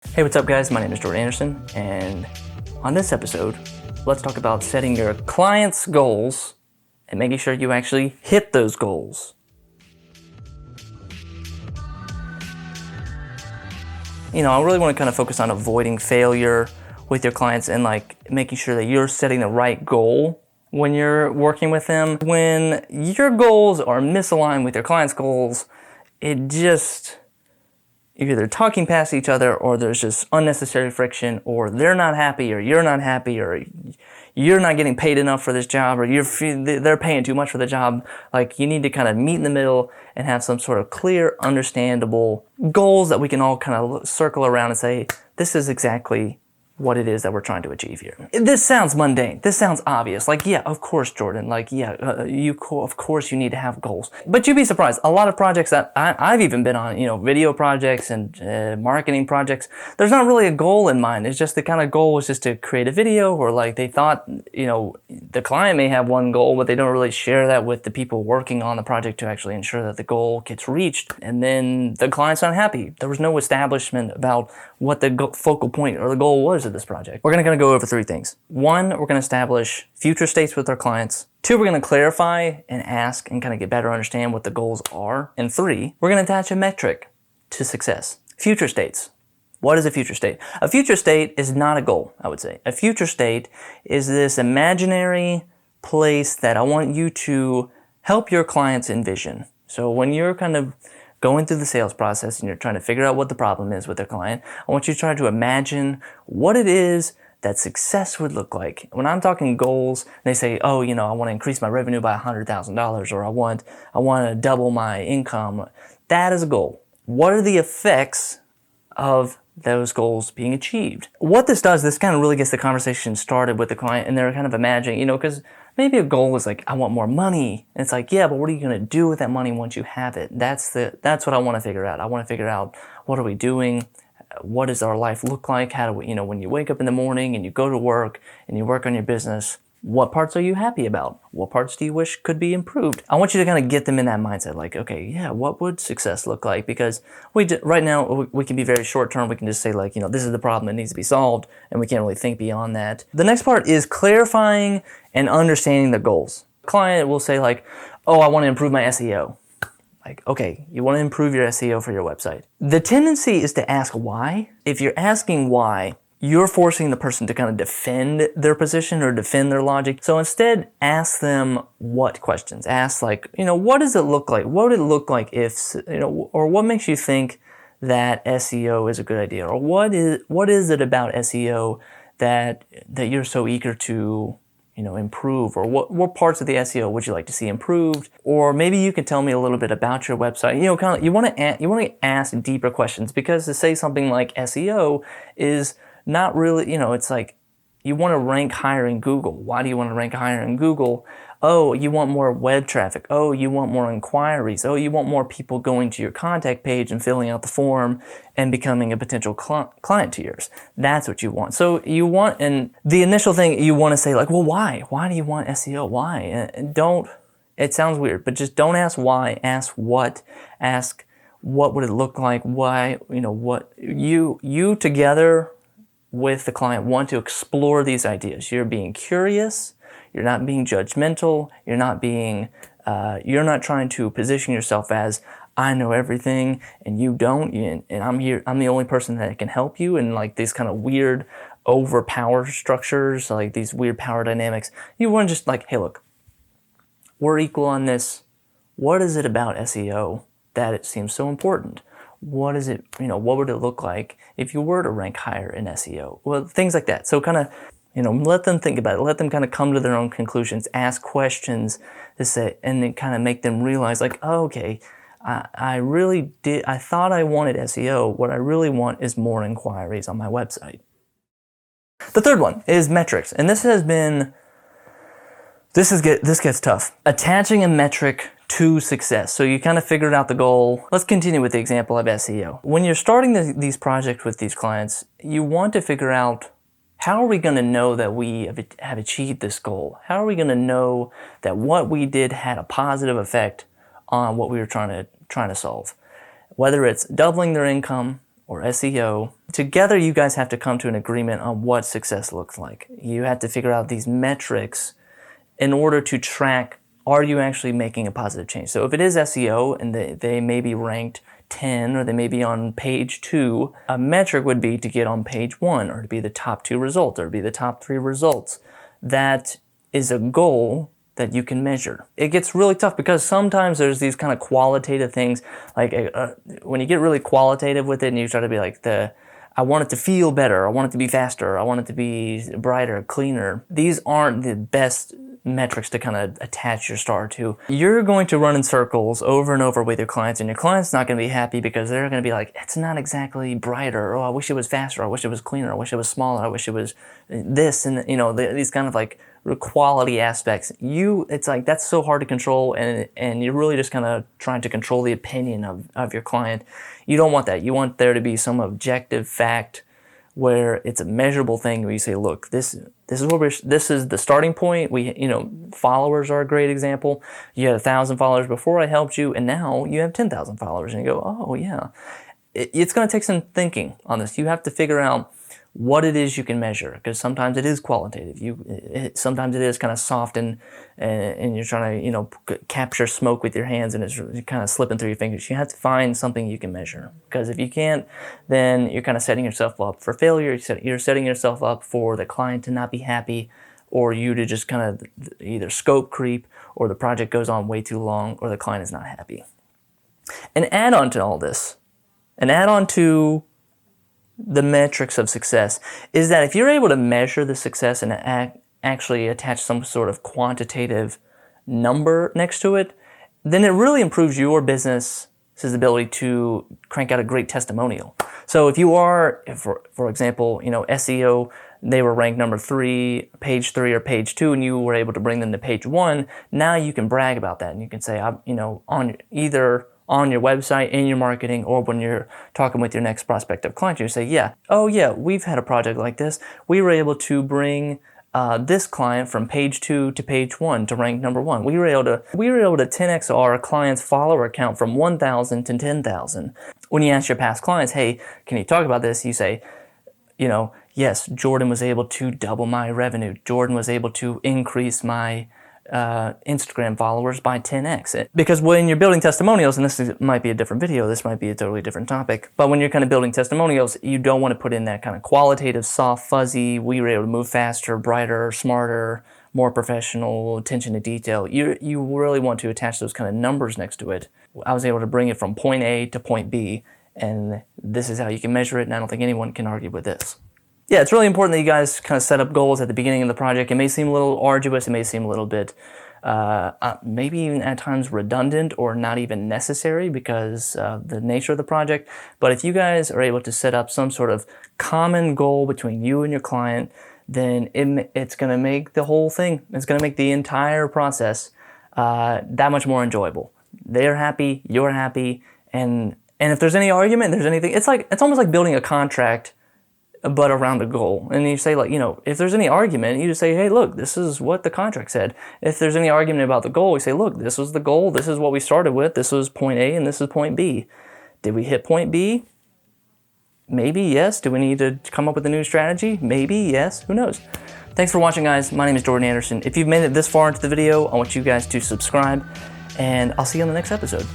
Hey, what's up guys? My name is Jordan Anderson, and on this episode, let's talk about setting your clients' goals and making sure you actually hit those goals. I really want to kind of focus on avoiding failure with your clients and making sure that you're setting the right goal when you're working with them. When your goals are misaligned with your clients' goals, you're either talking past each other, or there's just unnecessary friction, or they're not happy, or you're not happy, or you're not getting paid enough for this job, or they're paying too much for the job. You need to kind of meet in the middle and have some sort of clear, understandable goals that we can all kind of circle around and say, this is exactly what it is that we're trying to achieve here. This sounds mundane. This sounds obvious. Yeah, of course, Jordan. Of course you need to have goals. But you'd be surprised. A lot of projects that I've even been on, video projects and marketing projects, there's not really a goal in mind. It's just the kind of goal was just to create a video, or they thought, the client may have one goal, but they don't really share that with the people working on the project to actually ensure that the goal gets reached. And then the client's not happy. There was no establishment about what the focal point or the goal was of this project. We're going to kind of go over three things. One, we're going to establish future states with our clients. Two, we're going to clarify and ask and kind of get better understand what the goals are. And three, we're going to attach a metric to success. Future states. What is a future state? A future state is not a goal, I would say. A future state is this imaginary place that I want you to help your clients envision. So when you're kind of going through the sales process and you're trying to figure out what the problem is with their client, I want you to try to imagine what it is that success would look like. When I'm talking goals, they say, I want to increase my revenue by $100,000, or I want to double my income. That is a goal. What are the effects of those goals being achieved? What this does, this kind of really gets the conversation started with the client, and they're kind of imagining, because maybe a goal is I want more money. And it's yeah, but what are you going to do with that money once you have it? That's what I want to figure out. I want to figure out, what are we doing? What does our life look like? How do we, when you wake up in the morning and you go to work and you work on your business, what parts are you happy about? What parts do you wish could be improved? I want you to kind of get them in that mindset, what would success look like? Because right now we can be very short term. We can just say this is the problem that needs to be solved, and we can't really think beyond that. The next part is clarifying and understanding the goals. Client will say I want to improve my SEO. Okay, you want to improve your SEO for your website. The tendency is to ask why. If you're asking why, you're forcing the person to kind of defend their position or defend their logic. So instead, ask them what questions. Ask what does it look like? What would it look like if, or what makes you think that SEO is a good idea? Or what is it about SEO that you're so eager to, improve? Or what parts of the SEO would you like to see improved? Or maybe you can tell me a little bit about your website. You want to ask deeper questions, because to say something like SEO is not really, it's you want to rank higher in Google. Why do you want to rank higher in Google? Oh, you want more web traffic. Oh, you want more inquiries. Oh, you want more people going to your contact page and filling out the form and becoming a potential client to yours. That's what you want. So you want, and the initial thing you want to say why? Why do you want SEO? Why? And it sounds weird, but just don't ask why. Ask what. Ask what would it look like? Why? What you together with the client want to explore these ideas. You're being curious. You're not being judgmental. You're not trying to position yourself as, I know everything and you don't, and I'm here, I'm the only person that can help you, and these kind of weird overpower structures, these weird power dynamics. You want to just hey, look, we're equal on this. What is it about SEO that it seems so important? What is it, what would it look like if you were to rank higher in SEO? Well, things like that. So kind of, let them think about it. Let them kind of come to their own conclusions, ask questions to say, and then kind of make them realize okay, I thought I wanted SEO. What I really want is more inquiries on my website. The third one is metrics. And this gets tough. Attaching a metric to success. So you kind of figured out the goal. Let's continue with the example of SEO. When you're starting these projects with these clients, you want to figure out, how are we going to know that we have achieved this goal? How are we going to know that what we did had a positive effect on what we were trying to solve? Whether it's doubling their income, or SEO. Together, you guys have to come to an agreement on what success looks like. You have to figure out these metrics in order to track, are you actually making a positive change? So if it is SEO and they may be ranked 10 or they may be on page 2, a metric would be to get on page 1 or to be the top 2 results or to be the top 3 results. That is a goal that you can measure. It gets really tough because sometimes there's these kind of qualitative things, like when you get really qualitative with it and you start to be like, I want it to feel better, I want it to be faster, I want it to be brighter, cleaner. These aren't the best metrics to kind of attach your star to. You're going to run in circles over and over with your clients, and your client's not going to be happy because they're going to be like, it's not exactly brighter. Oh, I wish it was faster. I wish it was cleaner. I wish it was smaller. I wish it was this. And these kind of like quality aspects. It's like, that's so hard to control, and you're really just kind of trying to control the opinion of your client. You don't want that. You want there to be some objective fact where it's a measurable thing where you say, look, this is the starting point. Followers are a great example. You had 1,000 followers before I helped you, and now you have 10,000 followers, and you go, oh yeah. It's going to take some thinking on this. You have to figure out what it is you can measure, because sometimes it is qualitative. Sometimes it is kind of soft and you're trying to capture smoke with your hands and it's kind of slipping through your fingers. You have to find something you can measure, because if you can't, then you're kind of setting yourself up for failure. You're setting yourself up for the client to not be happy, or you to just kind of either scope creep, or the project goes on way too long, or the client is not happy. An add-on to all this, an add-on to the metrics of success, is that if you're able to measure the success and actually attach some sort of quantitative number next to it, then it really improves your business's ability to crank out a great testimonial. So if you are, for example, SEO, they were ranked number 3, page 3 or page 2, and you were able to bring them to page 1, now you can brag about that, and you can say, on either on your website, in your marketing, or when you're talking with your next prospective client, you say, we've had a project like this. We were able to bring this client from page 2 to page 1 to rank number 1. We were able to 10x our client's follower count from 1,000 to 10,000. When you ask your past clients, hey, can you talk about this? You say, yes, Jordan was able to double my revenue. Jordan was able to increase my Instagram followers by 10x. Because when you're building testimonials, and might be a different video, this might be a totally different topic, but when you're kind of building testimonials, you don't want to put in that kind of qualitative, soft, fuzzy, we were able to move faster, brighter, smarter, more professional, attention to detail. You really want to attach those kind of numbers next to it. I was able to bring it from point A to point B, and this is how you can measure it, and I don't think anyone can argue with this. Yeah, it's really important that you guys kind of set up goals at the beginning of the project. It may seem a little arduous, it may seem a little bit, maybe even at times redundant or not even necessary because of the nature of the project. But if you guys are able to set up some sort of common goal between you and your client, then it's going to make the whole thing, it's going to make the entire process that much more enjoyable. They're happy, you're happy, and if there's any argument, there's anything, it's almost like building a contract but around a goal. And you say, if there's any argument, you just say, hey, look, this is what the contract said. If there's any argument about the goal, we say, look, this was the goal, this is what we started with, this was point A and this is point B. Did we hit point B? Maybe, yes. Do we need to come up with a new strategy? Maybe, yes. Who knows? Thanks for watching, guys. My name is Jordan Anderson. If you've made it this far into the video, I want you guys to subscribe, and I'll see you on the next episode.